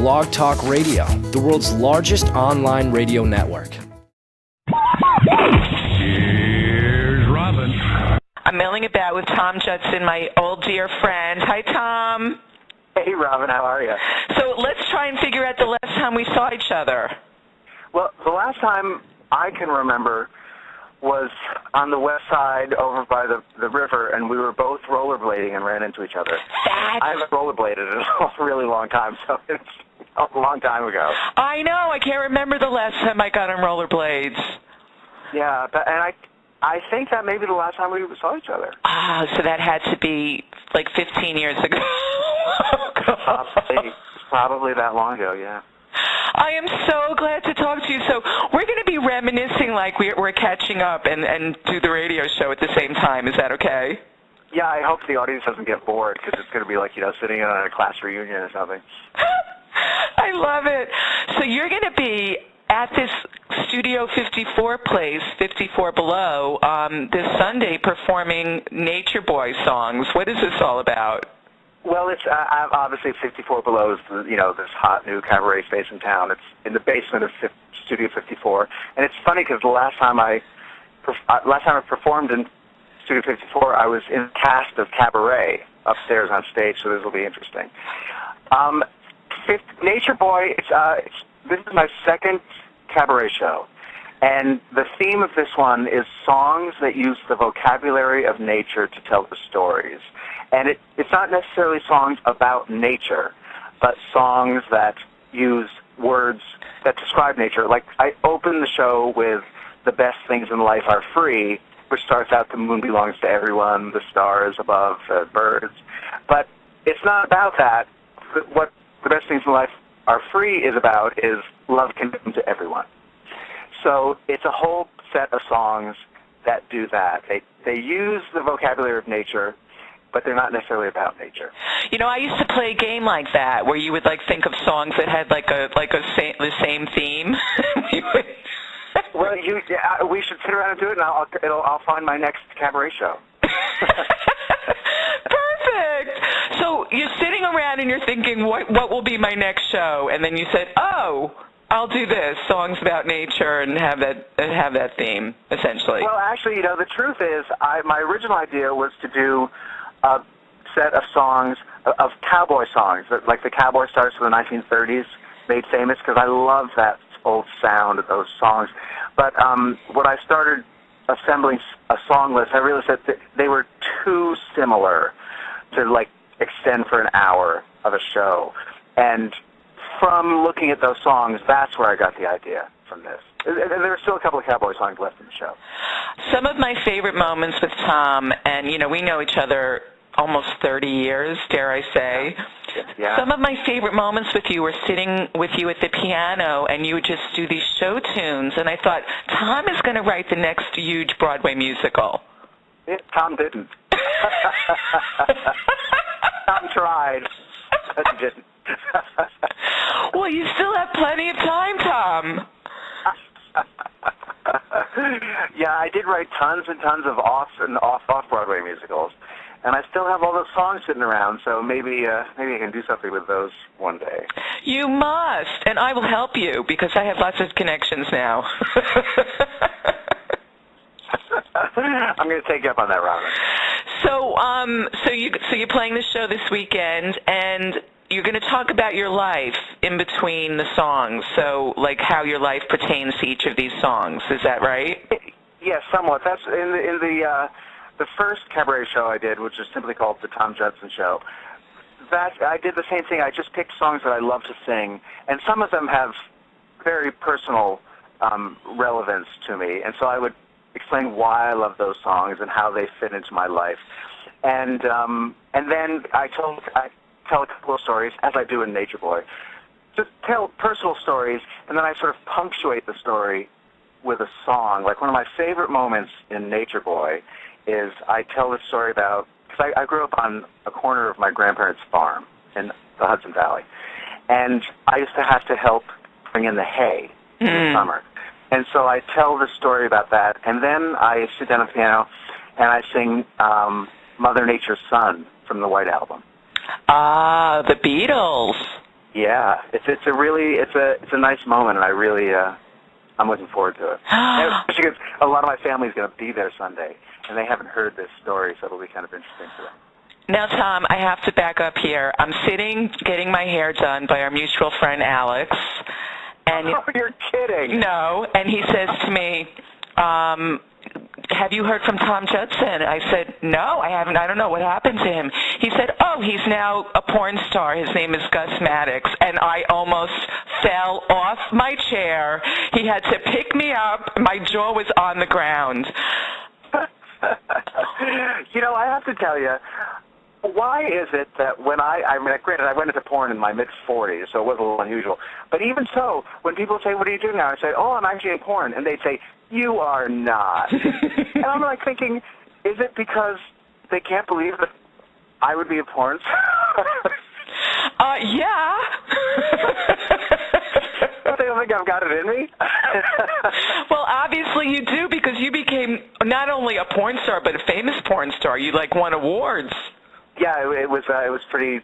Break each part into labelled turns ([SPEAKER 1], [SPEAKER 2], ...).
[SPEAKER 1] Blog Talk Radio, the world's largest online radio network.
[SPEAKER 2] Here's Robin.
[SPEAKER 3] I'm milling about with Tom Judson, my old dear friend. Hi, Tom.
[SPEAKER 4] Hey, Robin, how are you?
[SPEAKER 3] So let's try and figure out the last time we saw each other.
[SPEAKER 4] Well, the last time I can remember was on the west side over by the river, and we were both rollerblading and ran into each other. I haven't rollerbladed in a really long time, so it's a long time ago.
[SPEAKER 3] I know. I can't remember the last time I got on rollerblades.
[SPEAKER 4] Yeah, and I think that may be the last time we saw each other.
[SPEAKER 3] Ah, so that had to be like 15 years ago.
[SPEAKER 4] Probably that long ago, yeah.
[SPEAKER 3] I am so glad to talk to you. So we're going to be reminiscing like we're catching up and do the radio show at the same time. Is that okay?
[SPEAKER 4] Yeah, I hope the audience doesn't get bored because it's going to be like, sitting in a class reunion or something.
[SPEAKER 3] I love it. So you're going to be at this Studio 54 place, 54 Below, this Sunday performing Nature Boy songs. What is this all about?
[SPEAKER 4] Well, it's obviously 54 Below is this hot new cabaret space in town. It's in the basement of Studio 54, and it's funny because the last time I performed in Studio 54, I was in the cast of Cabaret upstairs on stage, so this will be interesting. Nature Boy, this is my second cabaret show, and the theme of this one is songs that use the vocabulary of nature to tell the stories. And it's not necessarily songs about nature, but songs that use words that describe nature. Like, I open the show with "The best things in life are free," which starts out, "The moon belongs to everyone, the stars above, the birds." But it's not about that. What "The best things in life are free" is about is love can come to everyone. So it's a whole set of songs that do that. They use the vocabulary of nature, but they're not necessarily about nature.
[SPEAKER 3] I used to play a game like that where you would think of songs that had the same theme.
[SPEAKER 4] Well, we should sit around and do it, and I'll find my next cabaret show.
[SPEAKER 3] Perfect. So you're sitting around and you're thinking, what will be my next show? And then you said, oh, I'll do this, songs about nature, and have that theme, essentially.
[SPEAKER 4] Well, actually, the truth is, my original idea was to do a set of songs, of cowboy songs, like the cowboy stars from the 1930s made famous, because I love that old sound of those songs. But when I started assembling a song list, I realized that they were too similar to, extend for an hour of a show. And from looking at those songs, that's where I got the idea from this. And there are still a couple of cowboy songs left in the show.
[SPEAKER 3] Some of my favorite moments with Tom, and, we know each other almost 30 years, dare I say.
[SPEAKER 4] Yeah.
[SPEAKER 3] Some of my favorite moments with you were sitting with you at the piano, and you would just do these show tunes, and I thought, Tom is going to write the next huge Broadway musical.
[SPEAKER 4] Yeah, Tom didn't. Tom tried, but he didn't.
[SPEAKER 3] Well, you still have plenty of time, Tom.
[SPEAKER 4] Yeah, I did write tons and tons of off-Broadway musicals, and I still have all those songs sitting around, so maybe I can do something with those one day.
[SPEAKER 3] You must, and I will help you, because I have lots of connections now.
[SPEAKER 4] I'm going to take you up on that, Robin.
[SPEAKER 3] So you're playing the show this weekend, and you're going to talk about your life in between the songs, so how your life pertains to each of these songs. Is that right?
[SPEAKER 4] Yes, somewhat. That's in the first cabaret show I did, which is simply called The Tom Judson Show. I did the same thing. I just picked songs that I love to sing, and some of them have very personal relevance to me, and so I would explain why I love those songs and how they fit into my life. And then I tell a couple of stories, as I do in Nature Boy. Just tell personal stories, and then I sort of punctuate the story with a song. Like, one of my favorite moments in Nature Boy is I tell the story about, because I grew up on a corner of my grandparents' farm in the Hudson Valley, and I used to have to help bring in the hay in the summer. And so I tell the story about that, and then I sit down at the piano and I sing Mother Nature's Son from the White Album.
[SPEAKER 3] Ah, the Beatles.
[SPEAKER 4] Yeah, it's a nice moment, and I really I'm looking forward to it. Especially because a lot of my family's going to be there Sunday, and they haven't heard this story, so it'll be kind of interesting for them.
[SPEAKER 3] Now, Tom, I have to back up here. I'm sitting getting my hair done by our mutual friend Alex, and
[SPEAKER 4] oh, you're kidding.
[SPEAKER 3] No, and he says to me, have you heard from Tom Judson? I said, no, I haven't. I don't know what happened to him. He said, oh, he's now a porn star. His name is Gus Maddox. And I almost fell off my chair. He had to pick me up. My jaw was on the ground.
[SPEAKER 4] You know, I have to tell you, why is it that when granted, I went into porn in my mid-40s, so it was a little unusual. But even so, when people say, what are you doing now? I say, oh, I'm actually in porn. And they'd say, you are not. And I'm like thinking, is it because they can't believe that I would be a porn star?
[SPEAKER 3] Yeah.
[SPEAKER 4] They don't think I've got it in me?
[SPEAKER 3] Well, obviously you do, because you became not only a porn star, but a famous porn star. You, won awards.
[SPEAKER 4] Yeah, it was pretty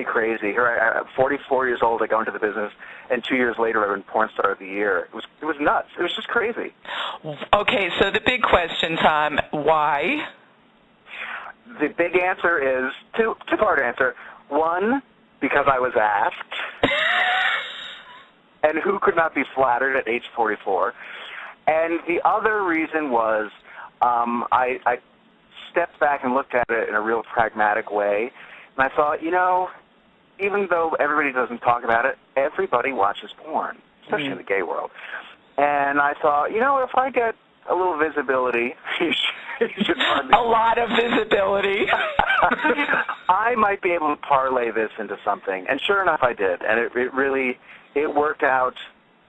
[SPEAKER 4] crazy. Here, I'm 44 years old. I go into the business, and 2 years later, I win Porn Star of the Year. It was nuts. It was just crazy.
[SPEAKER 3] Okay, so the big question, Tom, why?
[SPEAKER 4] The big answer is two-part answer. One, because I was asked, and who could not be flattered at age 44? And the other reason was I stepped back and looked at it in a real pragmatic way, and I thought, even though everybody doesn't talk about it, everybody watches porn, especially in the gay world. And I thought, if I get a little visibility, you should fund me.
[SPEAKER 3] A lot of visibility.
[SPEAKER 4] I might be able to parlay this into something. And sure enough, I did. And it worked out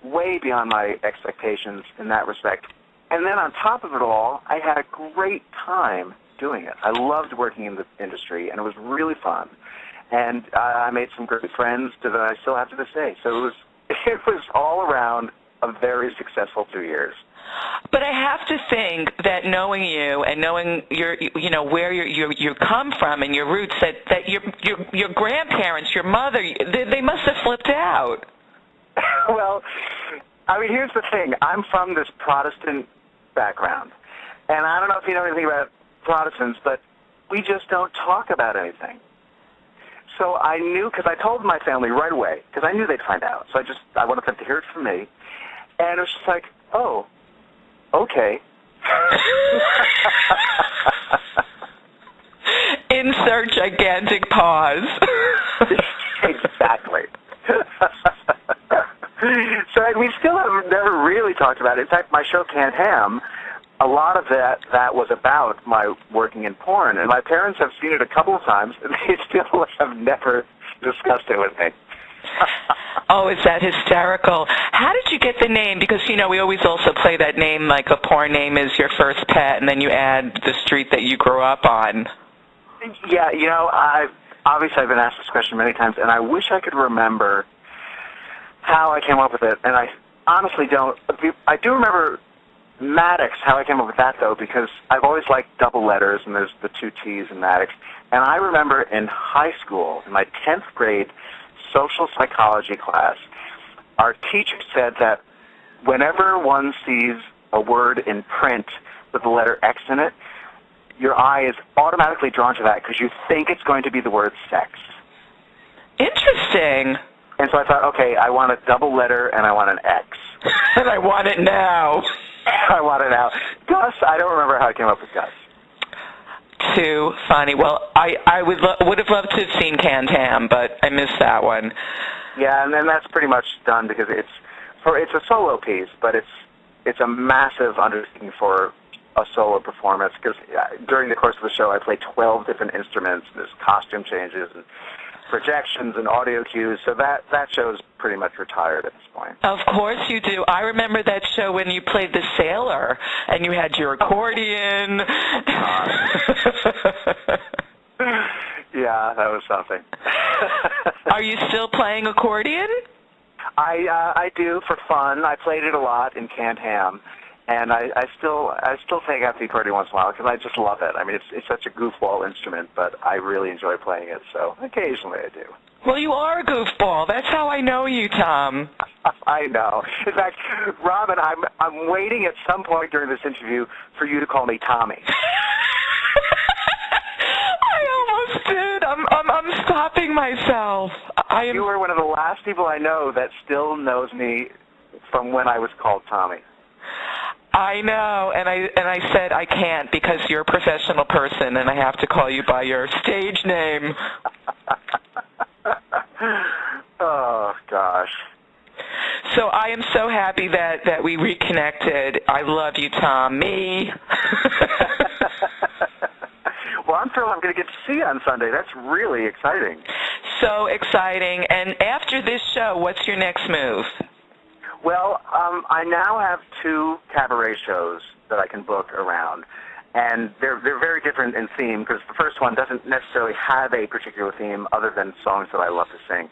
[SPEAKER 4] way beyond my expectations in that respect. And then on top of it all, I had a great time doing it. I loved working in the industry, and it was really fun. And I made some great friends that I still have to this day. So it was all around a very successful 2 years.
[SPEAKER 3] But I have to think that knowing you and knowing where you come from and your roots, that your grandparents, your mother, they must have flipped out.
[SPEAKER 4] Well, here's the thing. I'm from this Protestant background, and I don't know if you know anything about Protestants, but we just don't talk about anything. So I knew, because I told my family right away, because I knew they'd find out. So I wanted them to hear it from me, and it was just like, oh, okay.
[SPEAKER 3] Insert gigantic pause.
[SPEAKER 4] Exactly. So we still have never really talked about it. In fact, my show Can't Ham, a lot of that was about my working in porn, and my parents have seen it a couple of times, and they still have never discussed it with me.
[SPEAKER 3] Oh, is that hysterical? How did you get the name? Because, we always also play that name, like a porn name is your first pet, and then you add the street that you grew up on.
[SPEAKER 4] Yeah, I've been asked this question many times, and I wish I could remember how I came up with it, and I honestly don't. I do remember Maddox, how I came up with that, though, because I've always liked double letters, and there's the two T's in Maddox. And I remember in high school, in my 10th grade social psychology class, our teacher said that whenever one sees a word in print with the letter X in it, your eye is automatically drawn to that because you think it's going to be the word sex.
[SPEAKER 3] Interesting.
[SPEAKER 4] And so I thought, okay, I want a double letter and I want an X.
[SPEAKER 3] And I want it now.
[SPEAKER 4] I want it now. Gus, I don't remember how I came up with Gus.
[SPEAKER 3] Too funny. Well, I would have loved to have seen Canned Ham, but I missed that one.
[SPEAKER 4] Yeah, and then that's pretty much done because it's a solo piece, but it's a massive undertaking for a solo performance because during the course of the show I play 12 different instruments. There's costume changes and projections and audio cues, so that show's pretty much retired at this point.
[SPEAKER 3] Of course you do. I remember that show when you played the sailor and you had your accordion.
[SPEAKER 4] Yeah, that was something.
[SPEAKER 3] Are you still playing accordion?
[SPEAKER 4] I do for fun. I played it a lot in Canned Ham, and I still take out the accordion once in a while because I just love it. I mean, it's such a goofball instrument, but I really enjoy playing it, so occasionally I do.
[SPEAKER 3] Well, you are a goofball. That's how I know you, Tom.
[SPEAKER 4] I know. In fact, Robin, I'm waiting at some point during this interview for you to call me Tommy.
[SPEAKER 3] I almost did. I'm stopping myself.
[SPEAKER 4] You are one of the last people I know that still knows me from when I was called Tommy.
[SPEAKER 3] I know, and I said I can't because you're a professional person, and I have to call you by your stage name.
[SPEAKER 4] Oh, gosh.
[SPEAKER 3] So I am so happy that we reconnected. I love you, Tom. Me.
[SPEAKER 4] Well, I'm thrilled I'm going to get to see you on Sunday. That's really exciting.
[SPEAKER 3] So exciting. And after this show, what's your next move?
[SPEAKER 4] Well, I now have 2 cabaret shows that I can book around, and they're very different in theme because the first one doesn't necessarily have a particular theme other than songs that I love to sing.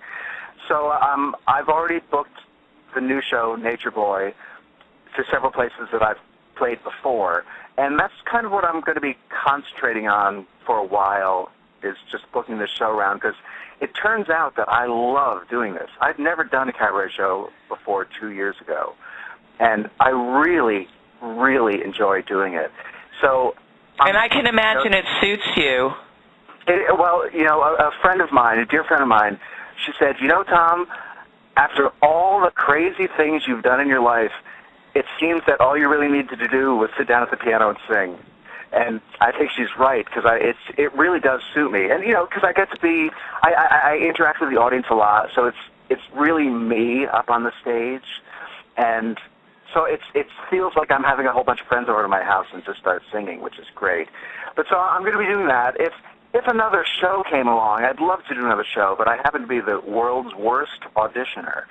[SPEAKER 4] So I've already booked the new show, Nature Boy, to several places that I've played before, and that's kind of what I'm going to be concentrating on for a while, is just booking this show around, because it turns out that I love doing this. I've never done a cabaret show before 2 years ago, and I really, really enjoy doing it. So,
[SPEAKER 3] and I can imagine it suits you.
[SPEAKER 4] Well, a friend of mine, a dear friend of mine, she said, Tom, after all the crazy things you've done in your life, it seems that all you really needed to do was sit down at the piano and sing. And I think she's right, because it really does suit me. And, because I get to be, I interact with the audience a lot, so it's really me up on the stage. And so it feels like I'm having a whole bunch of friends over to my house and just start singing, which is great. But so I'm going to be doing that. If another show came along, I'd love to do another show, but I happen to be the world's worst auditioner.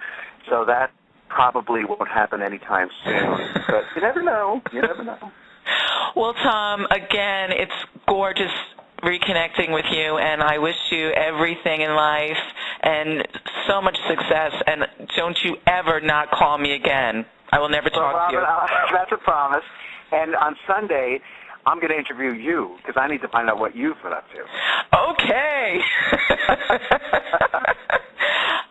[SPEAKER 4] So that probably won't happen anytime soon. But you never know. You never know.
[SPEAKER 3] Well, Tom, again, it's gorgeous reconnecting with you, and I wish you everything in life and so much success, and don't you ever not call me again. I will never talk to you.
[SPEAKER 4] That's a promise. And on Sunday, I'm going to interview you, because I need to find out what you've been up to.
[SPEAKER 3] Okay.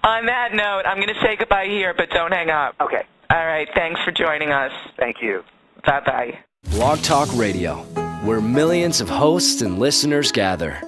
[SPEAKER 3] On that note, I'm going to say goodbye here, but don't hang up.
[SPEAKER 4] Okay.
[SPEAKER 3] All right. Thanks for joining us.
[SPEAKER 4] Thank you.
[SPEAKER 3] Bye-bye.
[SPEAKER 1] Blog Talk Radio, where millions of hosts and listeners gather.